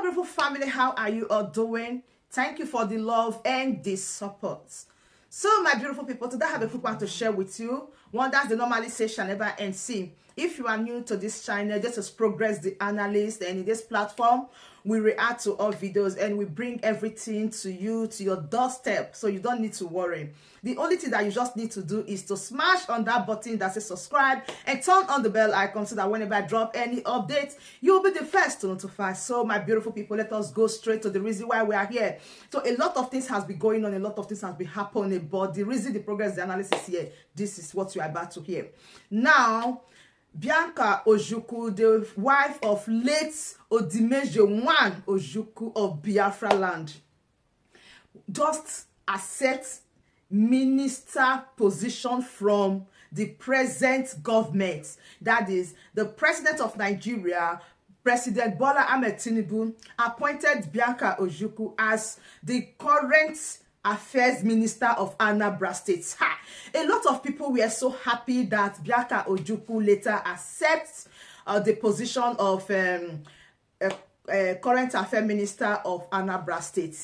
beautiful family, how are you all doing? Thank you for the love and the support. So my beautiful people, today I have a quick one to share with you. One that they normally say shall never end. See, if you are new to this channel, this is Progress the Analyst, and in this platform we react to all videos and we bring everything to you, to your doorstep, so you don't need to worry. The only thing that you just need to do is to smash on that button that says subscribe and turn on the bell icon so that whenever I drop any updates, you'll be the first to notify. So my beautiful people, let us go straight to the reason why we are here. So a lot of things has been going on, a lot of things has been happening, but the reason the Progress the Analyst is here, this is what you are about to hear. Now, Bianca Ojukwu, the wife of late Ojukwu of Biafra land, just accepts minister position from the present government. That is, the president of Nigeria, President Bola Ahmed Tinubu, appointed Bianca Ojukwu as the current Affairs Minister of Anambra State. Ha! A lot of people were so happy that Bianca Ojukwu later accepts the position of current Affairs Minister of Anambra State.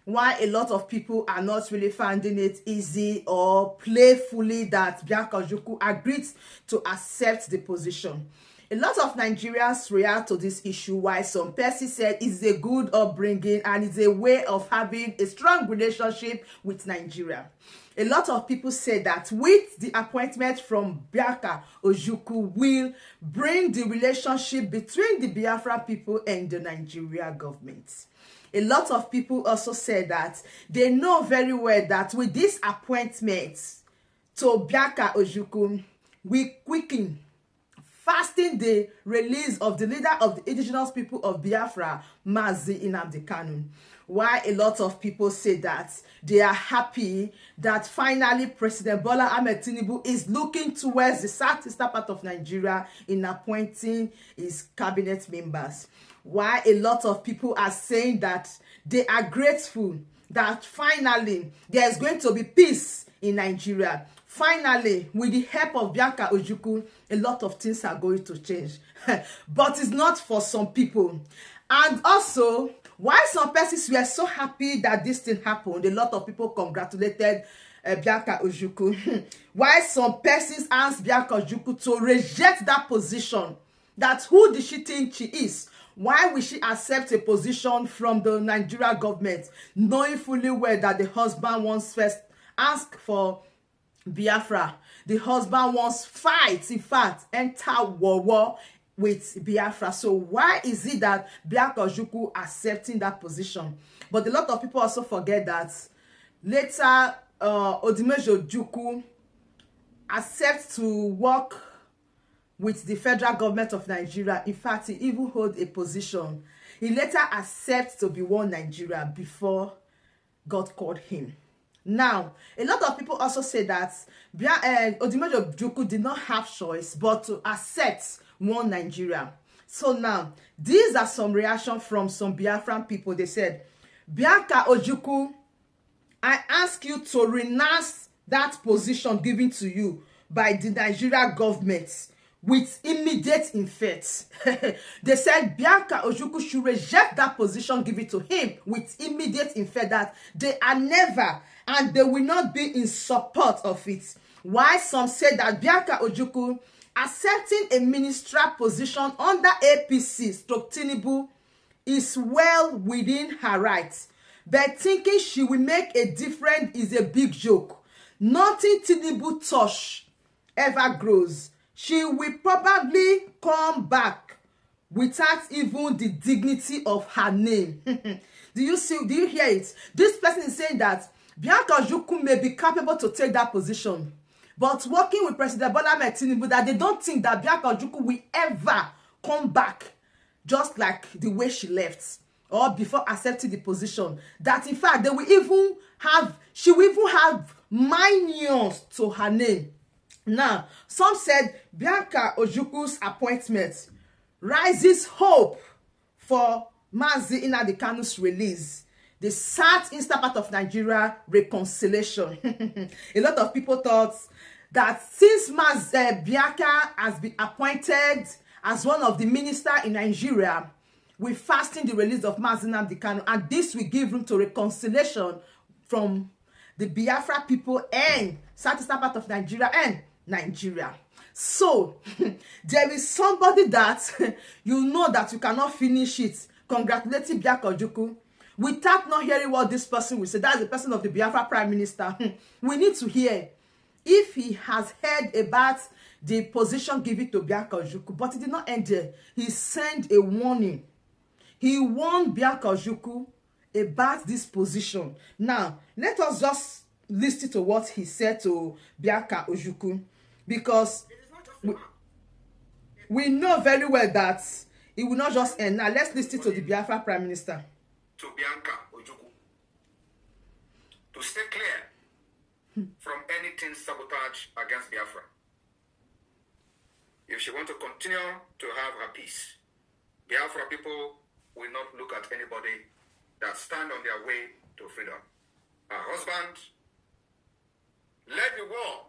Why a lot of people are not really finding it easy or playfully that Bianca Ojukwu agreed to accept the position. A lot of Nigerians react to this issue, while some persons said it's a good upbringing and it's a way of having a strong relationship with Nigeria. A lot of people say that with the appointment from Bianca Ojukwu will bring the relationship between the Biafra people and the Nigeria government. A lot of people also say that they know very well that with this appointment to Bianca Ojukwu, we quicken fasting the release of the leader of the indigenous people of Biafra, Mazi Nnamdi Kanu. Why a lot of people say that they are happy that finally President Bola Ahmed Tinubu is looking towards the southeastern part of Nigeria in appointing his cabinet members. Why a lot of people are saying that they are grateful that finally there's going to be peace in Nigeria. Finally, with the help of Bianca Ojukwu, a lot of things are going to change. But it's not for some people. And also, why some persons were so happy that this thing happened, a lot of people congratulated Bianca Ojukwu. Why some persons asked Bianca Ojukwu to reject that position, that who did she think she is? Why will she accept a position from the Nigeria government, knowing fully well that the husband wants first ask for Biafra? The husband wants fight, in fact, enter war with Biafra. So why is it that Bianca Ojukwu accepting that position? But a lot of people also forget that later Ojukwu accepts to work with the federal government of Nigeria. In fact, he even hold a position. He later accepts to be one Nigeria before God called him. Now, a lot of people also say that Ojukwu did not have choice but to accept one Nigeria. So now, these are some reactions from some Biafran people. They said, Bianca Ojukwu, I ask you to renounce that position given to you by the Nigeria government with immediate effect. They said Bianca Ojukwu should reject that position given to him with immediate effect, that they are never and they will not be in support of it. Why some say that Bianca Ojukwu accepting a ministerial position under APC Tinubu is well within her rights, but thinking she will make a difference is a big joke. Nothing Tinubu touch ever grows. She will probably come back without even the dignity of her name. Do you hear it? This person is saying that Bianca Ojukwu may be capable to take that position, but working with President Bola Ahmed Tinubu, that they don't think that Bianca Ojukwu will ever come back just like the way she left or before accepting the position. That in fact, she will even have minors to her name. Now, some said Bianca Ojukwu's appointment raises hope for Mazi Nnamdi Kanu's release, the southeastern part of Nigeria reconciliation. A lot of people thought that since Bianca has been appointed as one of the ministers in Nigeria, we fasting the release of Mazi Nnamdi Kanu, and this will give room to reconciliation from the Biafra people and southeastern part of Nigeria and Nigeria. So there is somebody that you know that you cannot finish it congratulating Bianca Ojukwu without not hearing what this person will say. That's the person of the Biafra Prime Minister. We need to hear if he has heard about the position given to Bianca Ojukwu, but it did not end there. He sent a warning. He warned Bianca Ojukwu about this position. Now, let us just listen to what he said to Bianca Ojukwu, because we know very well that it will not just end. Now, let's listen to the Biafra Prime Minister. To Bianca Ojukwu, to stay clear from anything sabotage against Biafra. If she wants to continue to have her peace, Biafra people will not look at anybody that stand on their way to freedom. Her husband led the war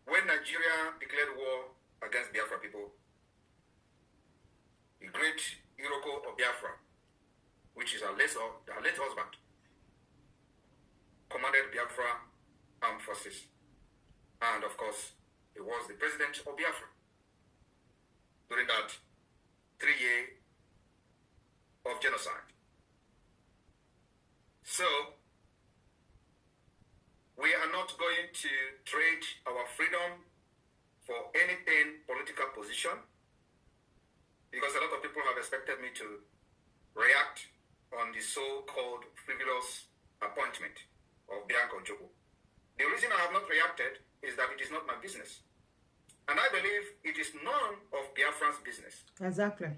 when Nigeria declared war against Biafra people. The great Iroko of Biafra, which is her late husband, commanded Biafra armed forces. And of course, he was the president of Biafra during that 3 years of genocide. So, we are not going to trade our freedom for anything political position, because a lot of people have expected me to react on the so-called frivolous appointment of Bianca Ojukwu. The reason I have not reacted is that it is not my business. And I believe it is none of Biafran's business. Exactly.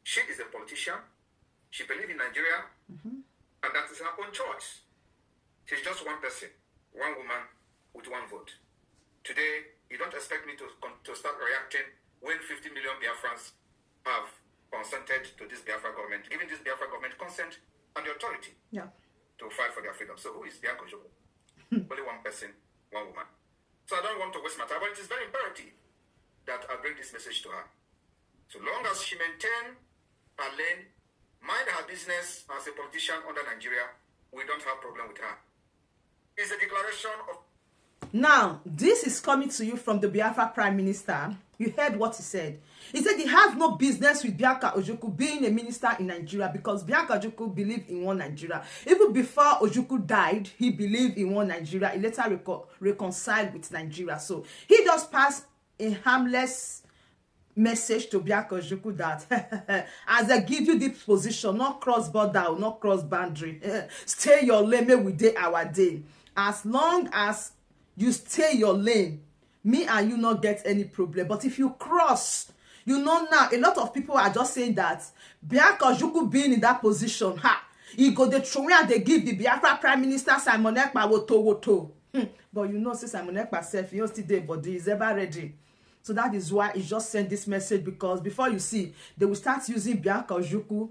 She is a politician. She believes in Nigeria. And that is her own choice. She's just one person, one woman with one vote. Today, you don't expect me to start reacting when 50 million Biafrans have consented to this Biafra government, giving this Biafra government consent and the authority to fight for their freedom. So who is Bianca Ojukwu? Only one person, one woman. So I don't want to waste my time, but it is very imperative that I bring this message to her. So long as she maintains her lane, mind her business as a politician under Nigeria, we don't have problem with her. It's a declaration of... Now, this is coming to you from the Biafra Prime Minister. You heard what he said. He said he has no business with Bianca Ojukwu being a minister in Nigeria, because Bianca Ojukwu believed in one Nigeria. Even before Ojukwu died, he believed in one Nigeria. He later reconciled with Nigeria. So he just passed a harmless message to Bianca Ojukwu that as I give you this position, not cross border, not cross boundary, stay your lane, may we day our day. As long as you stay your lane, me and you not get any problem. But if you cross, you know, now a lot of people are just saying that Bianca Ojukwu being in that position, he go the throw and they give the Biafra Prime Minister Simon Ekpa woto. But you know, say Simon Ekpa self, he still there, but he is ever ready. So that is why he just sent this message, because before you see, they will start using Bianca Ojukwu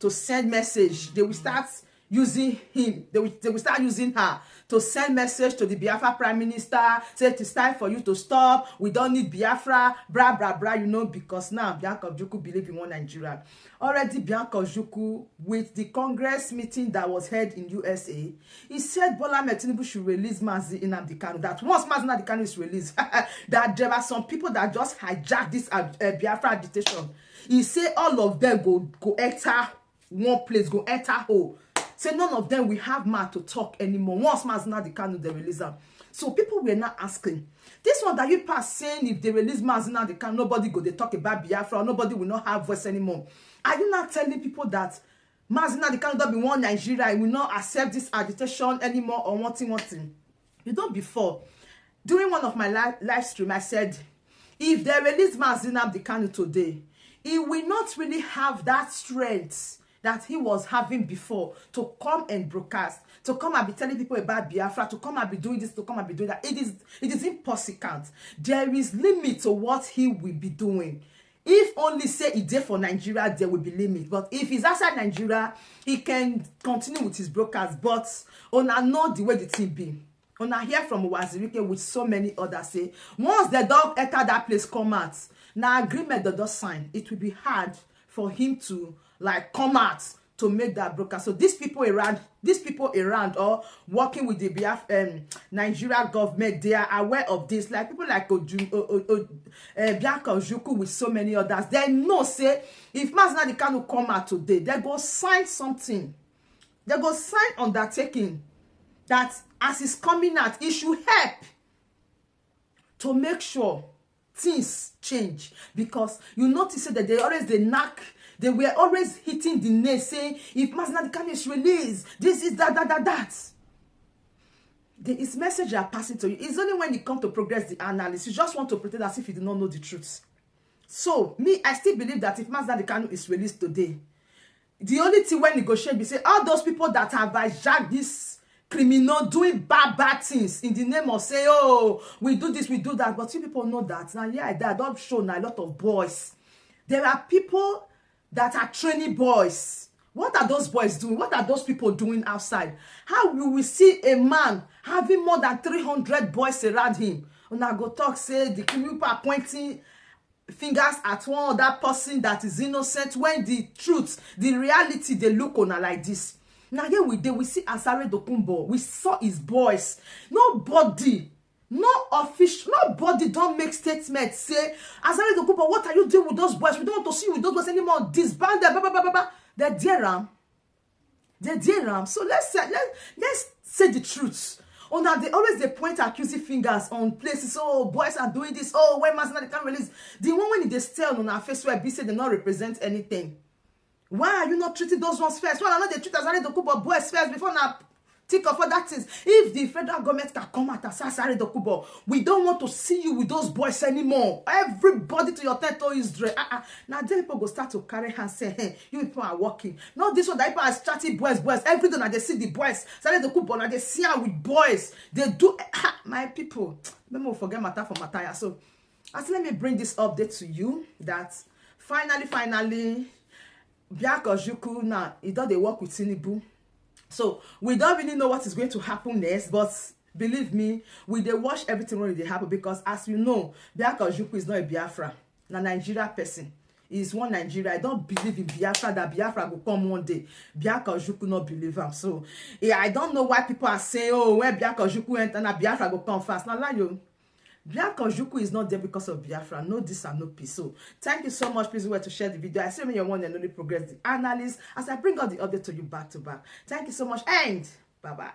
to send message. They will start using him. They will start using her to send message to the Biafra Prime Minister, say it's time for you to stop. We don't need Biafra, blah, blah, blah, you know, because now Bianca Ojukwu believe in one Nigeria. Already Bianca Ojukwu, with the Congress meeting that was held in USA, he said Bola Tinubu should release Mazi Nnamdi Kanu. That once Mazi Nnamdi Kanu is released, that there are some people that just hijack this Biafra agitation. He said all of them go enter one place, go enter hole. Say none of them will have mouth to talk anymore. Once Mazi Nnamdi Kanu, they release them. So people were not asking. This one that you pass saying if they release Mazi Nnamdi Kanu, nobody go they talk about Biafra, nobody will not have voice anymore. Are you not telling people that Mazi Nnamdi Kanu don't be one Nigeria, will not accept this agitation anymore or one thing? You know, before, during one of my live stream, I said, if they release Mazi Nnamdi Kanu today, he will not really have that strength that he was having before to come and broadcast, to come and be telling people about Biafra, to come and be doing this, to come and be doing that. It is impossible. There is limit to what he will be doing. If only say he did for Nigeria, there will be limit. But if he's outside Nigeria, he can continue with his broadcast. But I know the way the thing be. I hear from Wazirike with so many others say, once the dog enter that place come out, now agreement they don't sign, it will be hard for him to like come out to make that broadcast. So these people around or working with the Nigeria government, they are aware of this. Like people like Bianca Ojukwu with so many others, they know say if Mazi Nnamdi Kanu come out today, they go sign something. They go sign undertaking that as he's coming out, he should help to make sure things change. Because you notice that they were always hitting the nail saying, if Mazi Nnamdi Kanu is released, this is that. His message are passing to you. It's only when you come to progress the analysis, you just want to pretend as if you do not know the truth. So, I still believe that if Mazi Nnamdi Kanu is released today, the only thing when negotiate, we say, all those people that have hijacked this criminal doing bad things in the name of say, oh, we do this, we do that. But you people know that. Now, yeah, that don't show now a lot of boys. There are people that are training boys. What are those boys doing? What are those people doing outside? How will we see a man having more than 300 boys around him? And I go talk, say, the people are pointing fingers at one other person that is innocent, when the truth, the reality, they look on her like this. Now here we see Asare Dokubo. We saw his boys. Nobody don't make statements say, Asare Dokubo, what are you doing with those boys? We don't want to see you with those boys anymore. Disband them. They're dear ram. So let's say the truth. Oh, now they point accusing fingers on places. Oh, boys are doing this. Oh, when Mazi Nnamdi Kanu release. The one when they stay on our face where they say they not represent anything. Why are you not treating those ones first? Why are not they treat Asare Dokubo boys first before now think of other things? If the federal government can come out and say, Asare Dokubo, we don't want to see you with those boys anymore. Everybody to your territory is dread. Now then people go start to carry hands say, hey, you people are working. Not this one that people are starting boys. Every day now they see the boys. Asare Dokubo, now they see her with boys. They do my people. Let me forget matter for Mataya. So let me bring this update to you that finally Bianca Ojukwu now, he does they work with Tinubu. So we don't really know what is going to happen next, but believe me, we they watch everything when they happen, because as you know, Bianca Ojukwu is not a Biafra, a Nigeria person. He is one Nigeria. I don't believe in Biafra, that Biafra will come one day. Bianca Ojukwu not believe him. So yeah, I don't know why people are saying, oh, when Bianca Ojukwu enter, now Biafra will come fast. Now lie you. Bianca Ojukwu is not there because of Biafra. No this and no peace. So thank you so much. Please wait to share the video. I see when you want and only progress the analysis as I bring out the update to you back to back. Thank you so much and bye bye.